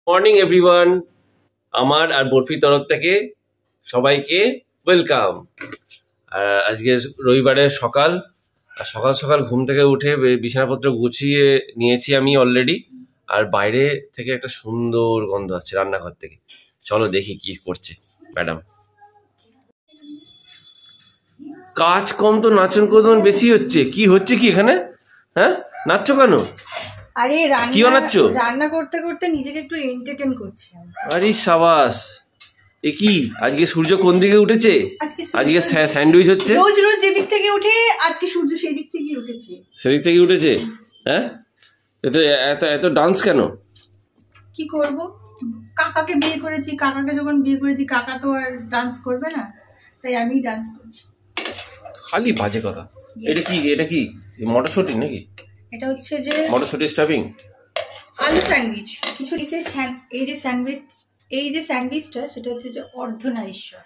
Morning everyone, আমার আর বরফির তরফ থেকে সবাইকে ওয়েলকাম। আজকে রবিবারের সকাল, আর সকাল সকাল ঘুম থেকে উঠে বিছানাপত্র গুছিয়ে নিয়েছি আমি অলরেডি। আর বাইরে থেকে একটা সুন্দর গন্ধ আসছে রান্নাঘর থেকে। চলো দেখি কি করছে ম্যাডাম। কাজ কম তো নাচন কদন বেশি হচ্ছে। কি হচ্ছে কি এখানে? হ্যাঁ, নাচছো কেন? আরে কি বানাচ্ছো? রান্না করতে করতে নিজেকে একটু এন্টারটেইন করছি। আরে সাবাস। এ কি আজকে সূর্য কোন দিকে উঠেছে? আজকে স্যান্ডউইচ হচ্ছে। রোজ রোজ যেদিক থেকে উঠে আজকে সূর্য সেই দিক থেকে উঠেছে। সেদিক থেকে উঠেছে? হ্যাঁ, এত এত এত ডান্স কেন? কি করব, কাকাকে বিয়ে করেছি, কাকাকে যখন বিয়ে করেছি কাকা তো আর ডান্স করবে না, তাই আমি ডান্স করছি। খালি বাজে কথা। এটা কি মটরশুঁটি নাকি? এটা হচ্ছে যে মটরশুঁটি স্টাফিং, আলু স্যান্ডউইচ। কিছু ডিশে এই যে স্যান্ডউইচটা সেটা হচ্ছে যে অর্ধনারীশ্বর।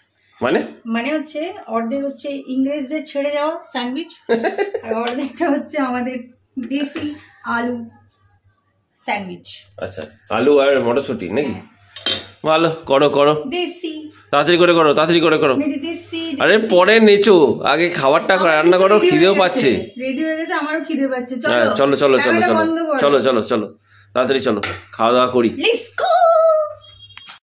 মানে হচ্ছে অর্ধেক হচ্ছে ইংরেজদের ছেড়ে যাওয়া স্যান্ডউইচ, আর অর্ধেকটা হচ্ছে আমাদের দেশি আলু স্যান্ডউইচ। আচ্ছা, আলু আর মটরশুঁটি নাকি? ভালো, করো দেশি। তাড়াতাড়ি করে করো। আরে পরে নেচো, আগে খাবারটা রান্না করো, খিদেও পাচ্ছে। রেডি হয়ে গেছে, আমারও খিদে পাচ্ছে। চলো তাড়াতাড়ি চলো, খাওয়া দাওয়া করি। Let's go.